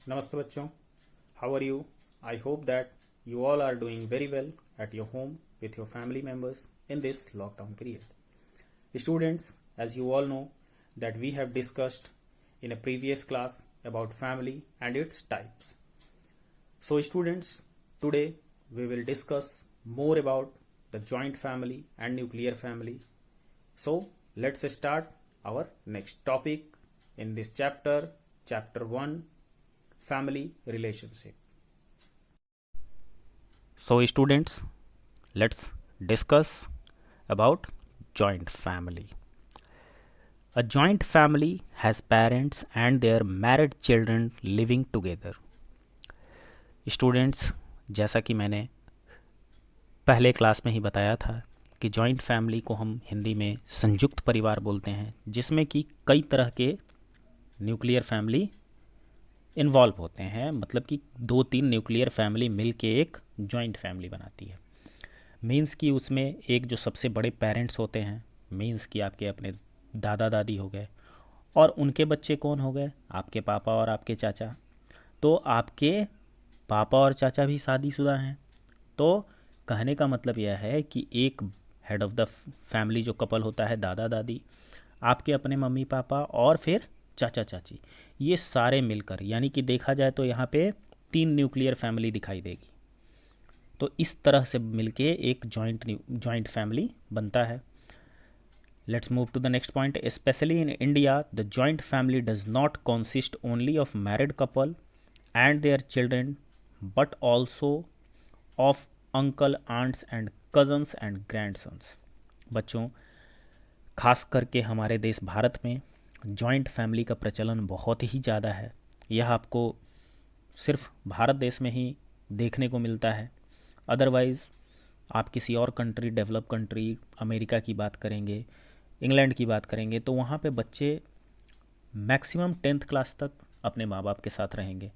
Namaste bachchon, how are you? I hope that you all are doing very well at your home with your family members in this lockdown period. Students, as you all know that we have discussed in a previous class about family and its types. So students, today we will discuss more about the joint family and nuclear family. So let's start our next topic in this chapter, chapter 1, family relationship. So students, let's discuss about joint family. A joint family has parents and their married children living together. Students, जैसा कि मैंने पहले class में ही बताया था कि joint family को हम हिंदी में संयुक्त परिवार बोलते हैं, जिसमें कि कई तरह के न्यूक्लियर फैमिली इन्वॉल्व होते हैं। मतलब कि 2-3 न्यूक्लियर फैमिली मिल के एक जॉइंट फैमिली बनाती है। मीन्स कि उसमें एक जो सबसे बड़े पेरेंट्स होते हैं, मीन्स कि आपके अपने दादा दादी हो गए, और उनके बच्चे कौन हो गए, आपके पापा और आपके चाचा। तो आपके पापा और चाचा भी शादीशुदा हैं। तो कहने का मतलब यह है कि एक हेड ऑफ द फैमिली जो कपल होता है, दादा दादी, आपके अपने मम्मी पापा और फिर चाचा चाची, ये सारे मिलकर, यानी कि देखा जाए तो यहाँ पे 3 न्यूक्लियर फैमिली दिखाई देगी। तो इस तरह से मिलके एक जॉइंट फैमिली बनता है। Let's move to the next point. Specially in India the joint family does not consist only of married couple and their children but also of uncle, aunts and cousins and grandsons. बच्चों, खास करके हमारे देश भारत में joint family का प्रचलन बहुत ही ज़्यादा है। यह आपको सिर्फ भारत देश में ही देखने को मिलता है। अदरवाइज़ आप किसी और कंट्री, डेवलप कंट्री, अमेरिका की बात करेंगे, इंग्लैंड की बात करेंगे, तो वहाँ पे बच्चे मैक्सिमम 10th क्लास तक अपने माँ बाप के साथ रहेंगे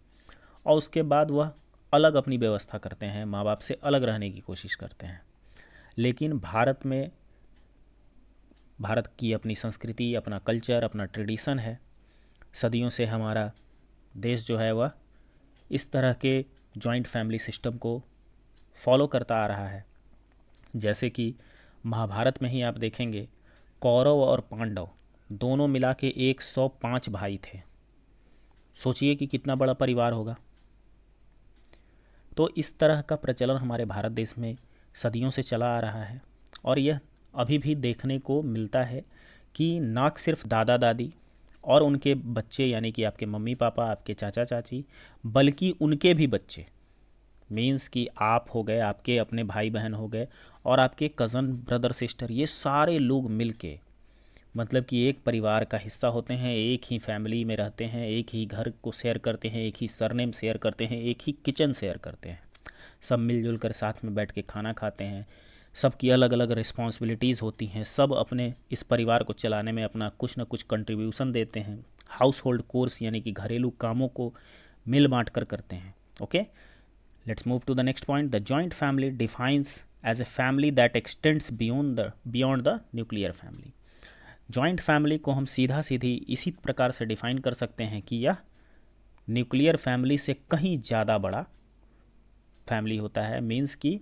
और उसके बाद वह अलग अपनी व्यवस्था करते हैं, माँ बाप से अलग रहने की कोशिश करते हैं। लेकिन भारत में, भारत की अपनी संस्कृति, अपना कल्चर, अपना ट्रेडिशन है। सदियों से हमारा देश जो है वह इस तरह के जॉइंट फैमिली सिस्टम को फॉलो करता आ रहा है। जैसे कि महाभारत में ही आप देखेंगे, कौरव और पांडव दोनों मिला के 105 भाई थे। सोचिए कि कितना बड़ा परिवार होगा। तो इस तरह का प्रचलन हमारे भारत देश में सदियों से चला आ रहा है और यह अभी भी देखने को मिलता है कि ना सिर्फ दादा दादी और उनके बच्चे, यानी कि आपके मम्मी पापा, आपके चाचा चाची, बल्कि उनके भी बच्चे, मीन्स कि आप हो गए, आपके अपने भाई बहन हो गए और आपके कज़न ब्रदर सिस्टर, ये सारे लोग मिलके मतलब कि एक परिवार का हिस्सा होते हैं, एक ही फैमिली में रहते हैं, एक ही घर को शेयर करते हैं, एक ही सरनेम शेयर करते हैं, एक ही किचन शेयर करते हैं। सब मिलजुल कर साथ में बैठ के खाना खाते हैं। सबकी अलग अलग रिस्पॉन्सिबिलिटीज़ होती हैं। सब अपने इस परिवार को चलाने में अपना कुछ ना कुछ कंट्रीब्यूशन देते हैं। हाउस होल्ड कोर्स यानी कि घरेलू कामों को मिल बांट कर करते हैं। Okay, let's move to the next point. The joint family defines as a family that extends beyond the nuclear family. Joint family को हम सीधा सीधी इसी प्रकार से डिफाइन कर सकते हैं कि यह न्यूक्लियर फैमिली से कहीं ज़्यादा बड़ा फैमिली होता है। मीन्स कि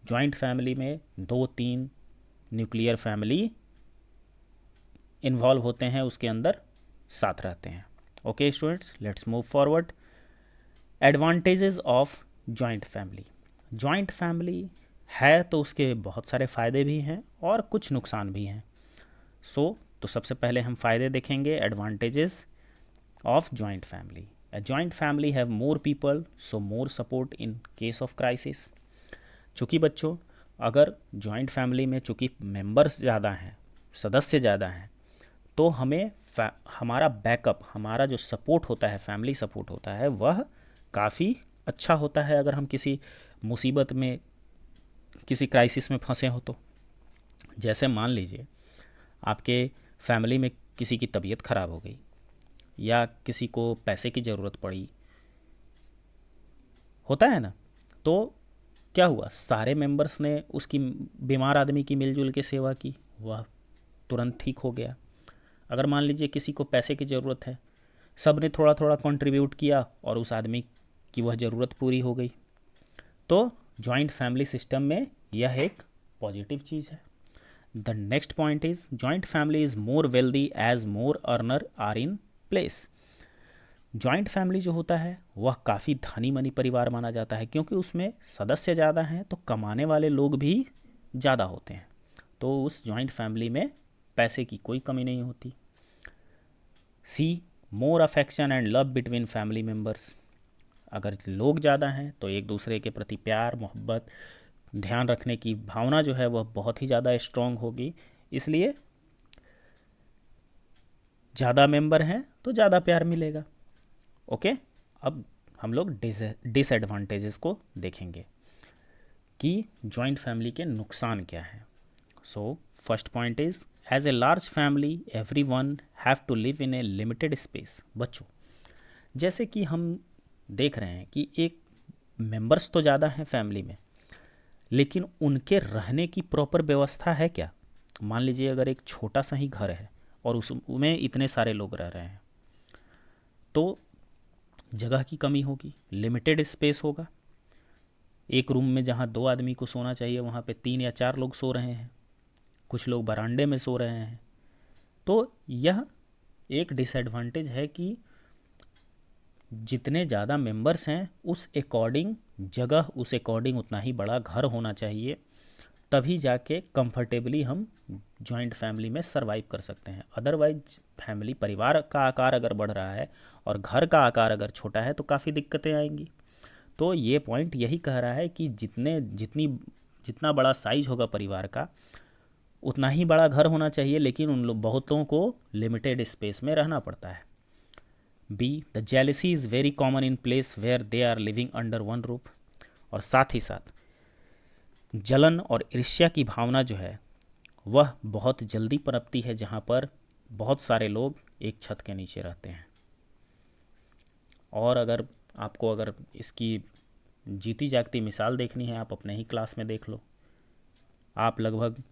जॉइंट फैमिली में 2-3 न्यूक्लियर फैमिली इन्वॉल्व होते हैं, उसके अंदर साथ रहते हैं। Okay students, let's move forward. Advantages of joint family. Joint family है तो उसके बहुत सारे फ़ायदे भी हैं और कुछ नुकसान भी हैं। तो सबसे पहले हम फ़ायदे देखेंगे, advantages of joint family. A joint family have more people, so more support in case of crisis। चूँकि बच्चों, अगर जॉइंट फैमिली में चूँकि मेंबर्स ज़्यादा हैं, सदस्य ज़्यादा हैं, तो हमें हमारा बैकअप, हमारा जो सपोर्ट होता है, फैमिली सपोर्ट होता है, वह काफ़ी अच्छा होता है। अगर हम किसी मुसीबत में, किसी क्राइसिस में फंसे हो तो, जैसे मान लीजिए आपके फैमिली में किसी की तबीयत ख़राब हो गई या किसी को पैसे की ज़रूरत पड़ी, होता है ना, तो क्या हुआ, सारे मेंबर्स ने उसकी, बीमार आदमी की मिलजुल के सेवा की, वह तुरंत ठीक हो गया। अगर मान लीजिए किसी को पैसे की ज़रूरत है, सब ने थोड़ा थोड़ा कंट्रीब्यूट किया और उस आदमी की वह ज़रूरत पूरी हो गई। तो जॉइंट फैमिली सिस्टम में यह एक पॉजिटिव चीज़ है। The next point is joint family is more wealthy as more earner are in place. Joint family जो होता है वह काफ़ी धनी मनी परिवार माना जाता है, क्योंकि उसमें सदस्य ज़्यादा हैं तो कमाने वाले लोग भी ज़्यादा होते हैं। तो उस जॉइंट फैमिली में पैसे की कोई कमी नहीं होती। See more affection and love between family members. अगर लोग ज़्यादा हैं तो एक दूसरे के प्रति प्यार मोहब्बत ध्यान रखने की भावना जो है वह बहुत ही ज़्यादा स्ट्रांग होगी, इसलिए ज़्यादा मेंबर हैं तो ज़्यादा प्यार मिलेगा। ओके, अब हम लोग डिसएडवांटेजेस को देखेंगे कि जॉइंट फैमिली के नुकसान क्या हैं। So first point is as a large family every one have to live in a limited space. बच्चों, जैसे कि हम देख रहे हैं कि एक मेंबर्स तो ज़्यादा हैं फैमिली में, लेकिन उनके रहने की प्रॉपर व्यवस्था है क्या? मान लीजिए अगर एक छोटा सा ही घर है और उसमें इतने सारे लोग रह रहे हैं तो जगह की कमी होगी, लिमिटेड स्पेस होगा। एक रूम में जहाँ 2 आदमी को सोना चाहिए वहाँ पे 3 या 4 लोग सो रहे हैं, कुछ लोग बरामदे में सो रहे हैं। तो यह एक डिसएडवांटेज है कि जितने ज़्यादा मेंबर्स हैं उस अकॉर्डिंग जगह, उस अकॉर्डिंग उतना ही बड़ा घर होना चाहिए, तभी जाके कंफर्टेबली हम जॉइंट फैमिली में सरवाइव कर सकते हैं। अदरवाइज फैमिली परिवार का आकार अगर बढ़ रहा है और घर का आकार अगर छोटा है तो काफ़ी दिक्कतें आएंगी। तो ये पॉइंट यही कह रहा है कि जितना बड़ा साइज होगा परिवार का उतना ही बड़ा घर होना चाहिए, लेकिन उन लोग बहुतों को लिमिटेड स्पेस में रहना पड़ता है। B the jealousy is very common in place where they are living under one roof. और साथ ही साथ जलन और ईर्ष्या की भावना जो है वह बहुत जल्दी पनपती है जहाँ पर बहुत सारे लोग एक छत के नीचे रहते हैं। और अगर आपको अगर इसकी जीती जागती मिसाल देखनी है, आप अपने ही क्लास में देख लो। आप लगभग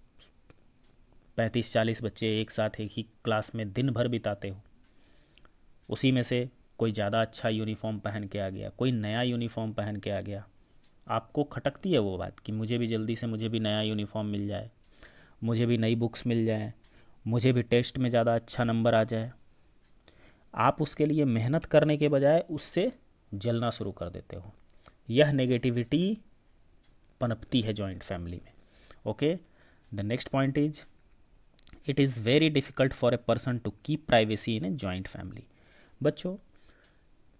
35-40 बच्चे एक साथ एक ही क्लास में दिन भर बिताते हो, उसी में से कोई ज़्यादा अच्छा यूनिफॉर्म पहन के आ गया, कोई नया यूनिफॉर्म पहन के आ गया, आपको खटकती है वो बात कि मुझे भी जल्दी से मुझे भी नया यूनिफॉर्म मिल जाए, मुझे भी नई बुक्स मिल जाए, मुझे भी टेस्ट में ज़्यादा अच्छा नंबर आ जाए। आप उसके लिए मेहनत करने के बजाय उससे जलना शुरू कर देते हो। यह नेगेटिविटी पनपती है जॉइंट फैमिली में। Okay, the next point is it is very difficult for a person to keep privacy in a joint family. बच्चों,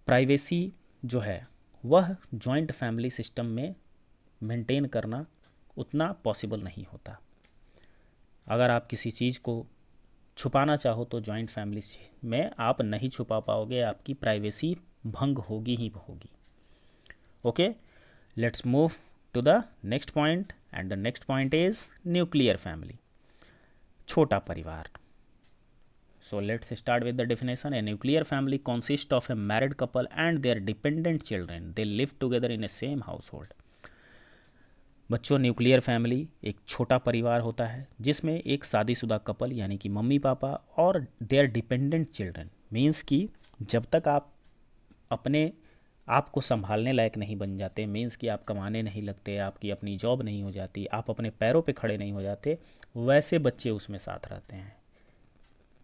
प्राइवेसी जो है वह जॉइंट फैमिली सिस्टम में मेंटेन करना उतना पॉसिबल नहीं होता। अगर आप किसी चीज़ को छुपाना चाहो तो जॉइंट फैमिली में आप नहीं छुपा पाओगे, आपकी प्राइवेसी भंग होगी ही होगी। Okay, let's move to the next point and the next point is nuclear family, छोटा परिवार। So let's start with the definition. A nuclear family consists of a married couple and their dependent children. They live together in a same household. बच्चों, nuclear family एक छोटा परिवार होता है जिसमें एक शादीशुदा कपल यानी कि मम्मी पापा और देयर डिपेंडेंट चिल्ड्रन, मीन्स कि जब तक आप अपने आप को संभालने लायक नहीं बन जाते, मीन्स कि आप कमाने नहीं लगते, आपकी अपनी जॉब नहीं हो जाती, आप अपने पैरों पे खड़े नहीं हो जाते, वैसे बच्चे उसमें साथ रहते हैं।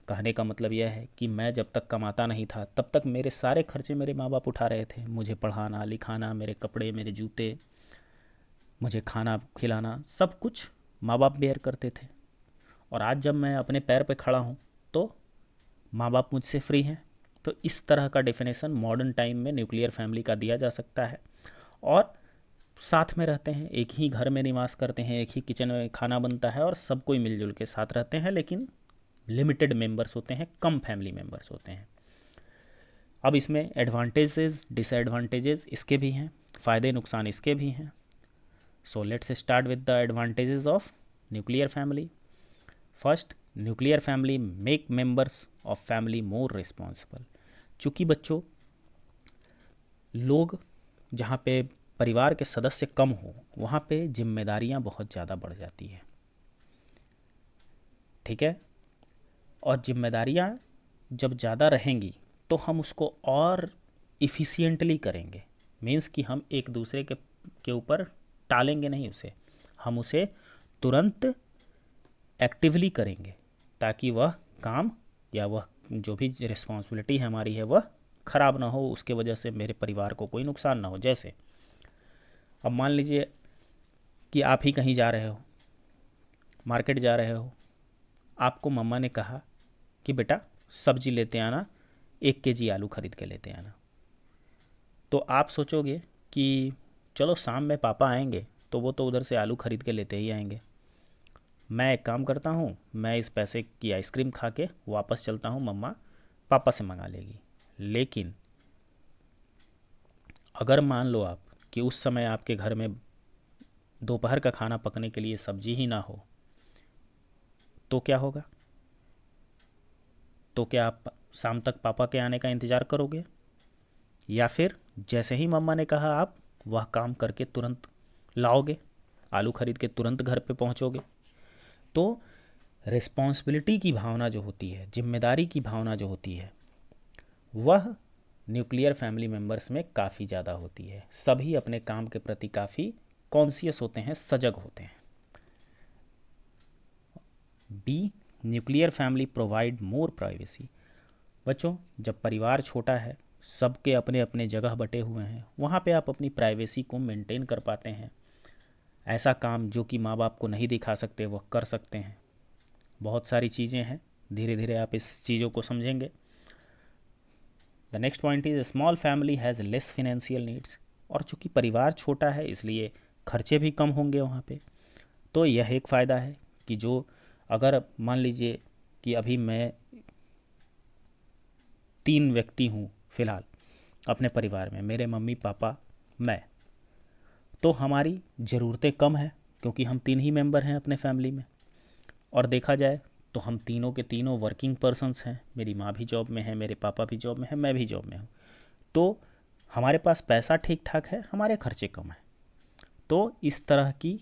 कहने का मतलब यह है कि मैं जब तक कमाता नहीं था तब तक मेरे सारे खर्चे मेरे माँ बाप उठा रहे थे, मुझे पढ़ाना लिखाना, मेरे कपड़े मेरे जूते, मुझे खाना खिलाना, सब कुछ माँ बाप बेयर करते थे। और आज जब मैं अपने पैर पे खड़ा हूँ तो माँ बाप मुझसे फ्री हैं। तो इस तरह का डेफिनेशन मॉडर्न टाइम में न्यूक्लियर फैमिली का दिया जा सकता है। और साथ में रहते हैं, एक ही घर में निवास करते हैं, एक ही किचन में खाना बनता है और सब कोई मिलजुल के साथ रहते हैं, लेकिन लिमिटेड मेंबर्स होते हैं, कम फैमिली मेंबर्स होते हैं। अब इसमें एडवांटेजेस डिसएडवांटेजेस इसके भी हैं, फ़ायदे नुकसान इसके भी हैं। So let's start with the advantages of nuclear family. First, nuclear family make members of family more responsible. चूँकि बच्चों लोग जहाँ पे परिवार के सदस्य कम हो वहाँ पे जिम्मेदारियाँ बहुत ज़्यादा बढ़ जाती हैं, ठीक है। और जिम्मेदारियाँ जब ज़्यादा रहेंगी तो हम उसको और इफ़िशिएंटली करेंगे। मीन्स कि हम एक दूसरे के ऊपर टालेंगे नहीं उसे, हम उसे तुरंत एक्टिवली करेंगे ताकि वह काम या वह जो भी रिस्पॉन्सिबिलिटी हमारी है वह ख़राब ना हो, उसके वजह से मेरे परिवार को कोई नुकसान ना हो। जैसे अब मान लीजिए कि आप ही कहीं जा रहे हो, मार्केट जा रहे हो, आपको मम्मा ने कहा कि बेटा सब्जी लेते आना, 1 केजी आलू खरीद के लेते आना। तो आप सोचोगे कि चलो शाम में पापा आएंगे तो वो तो उधर से आलू खरीद के लेते ही आएंगे, मैं एक काम करता हूँ, मैं इस पैसे की आइसक्रीम खा के वापस चलता हूँ, मम्मा पापा से मंगा लेगी। लेकिन अगर मान लो आप कि उस समय आपके घर में दोपहर का खाना पकने के लिए सब्जी ही ना हो, तो क्या होगा? तो क्या आप शाम तक पापा के आने का इंतज़ार करोगे, या फिर जैसे ही मम्मा ने कहा आप वह काम करके तुरंत लाओगे, आलू खरीद के तुरंत घर पे पहुंचोगे? तो रिस्पॉन्सिबिलिटी की भावना जो होती है, जिम्मेदारी की भावना जो होती है, वह न्यूक्लियर फैमिली मेम्बर्स में काफ़ी ज़्यादा होती है। सभी अपने काम के प्रति काफ़ी कॉन्शियस होते हैं, सजग होते हैं। B, nuclear family provide more privacy. बच्चों, जब परिवार छोटा है, सबके अपने अपने जगह बटे हुए हैं, वहाँ पे आप अपनी प्राइवेसी को मेंटेन कर पाते हैं। ऐसा काम जो कि माँ बाप को नहीं दिखा सकते वह कर सकते हैं। बहुत सारी चीज़ें हैं, धीरे धीरे आप इस चीज़ों को समझेंगे। The next point is small family has less financial needs. और चूँकि परिवार छोटा है इसलिए खर्चे भी कम होंगे वहाँ पे। तो यह एक फ़ायदा है कि जो अगर मान लीजिए कि अभी मैं 3 व्यक्ति हूँ फ़िलहाल अपने परिवार में, मेरे मम्मी पापा मैं, तो हमारी ज़रूरतें कम हैं क्योंकि हम 3 ही मेंबर हैं अपने फैमिली में। और देखा जाए तो हम तीनों के तीनों वर्किंग पर्सन्स हैं, मेरी माँ भी जॉब में है, मेरे पापा भी जॉब में है, मैं भी जॉब में हूँ। तो हमारे पास पैसा ठीक ठाक है, हमारे खर्चे कम हैं। तो इस तरह की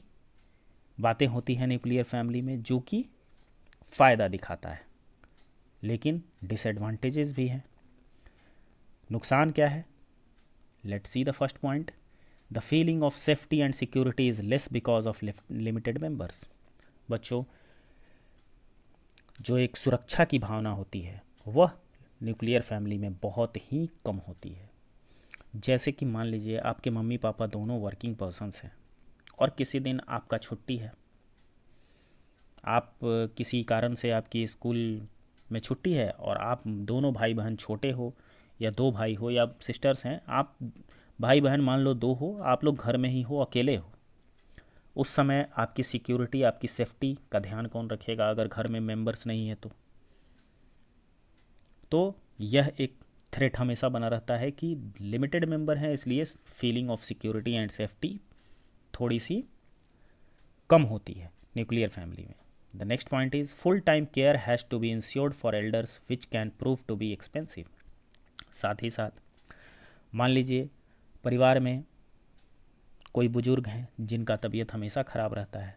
बातें होती हैं न्यूक्लियर फैमिली में जो कि फ़ायदा दिखाता है, लेकिन डिसएडवांटेजेस भी हैं। नुकसान क्या है? Let's see the first point. The feeling of safety and security is less because of limited members. बच्चों, जो एक सुरक्षा की भावना होती है वह न्यूक्लियर फैमिली में बहुत ही कम होती है। जैसे कि मान लीजिए आपके मम्मी पापा दोनों वर्किंग पर्सन्स हैं और किसी दिन आपका छुट्टी है, आप किसी कारण से आपकी स्कूल में छुट्टी है और आप दोनों भाई बहन छोटे हो या 2 भाई हो या सिस्टर्स हैं, आप भाई बहन मान लो 2 हो, आप लोग घर में ही हो, अकेले हो। उस समय आपकी सिक्योरिटी, आपकी सेफ्टी का ध्यान कौन रखेगा अगर घर में मेंबर्स नहीं है तो यह एक थ्रेट हमेशा बना रहता है कि लिमिटेड मेंबर हैं, इसलिए feeling of security and safety थोड़ी सी कम होती है न्यूक्लियर फैमिली में। The next point is full time care has to be ensured for elders which can prove to be expensive. साथ ही साथ मान लीजिए परिवार में कोई बुज़ुर्ग हैं जिनका तबीयत हमेशा ख़राब रहता है।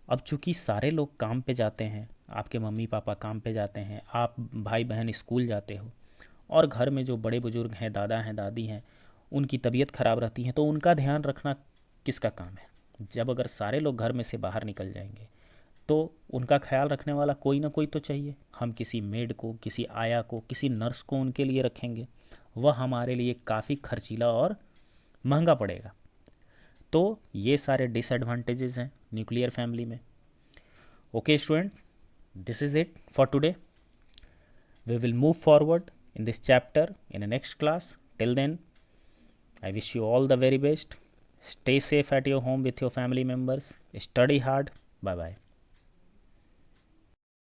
अब चूँकि सारे लोग काम पे जाते हैं, आपके मम्मी पापा काम पे जाते हैं, आप भाई बहन स्कूल जाते हो, और घर में जो बड़े बुज़ुर्ग हैं, दादा हैं, दादी हैं, उनकी तबीयत ख़राब रहती है, तो उनका ध्यान रखना किसका काम है? जब अगर सारे लोग घर में से बाहर निकल जाएंगे तो उनका ख्याल रखने वाला कोई ना कोई तो चाहिए। हम किसी मेड को, किसी आया को, किसी नर्स को उनके लिए रखेंगे, वह हमारे लिए काफ़ी खर्चीला और महंगा पड़ेगा। तो ये सारे डिसएडवांटेजेस हैं न्यूक्लियर फैमिली में। Okay student, this is it for today. We will move forward in this chapter in the next class. Till then, I wish you all the very best. Stay safe at your home with your family members. Study hard. Bye bye.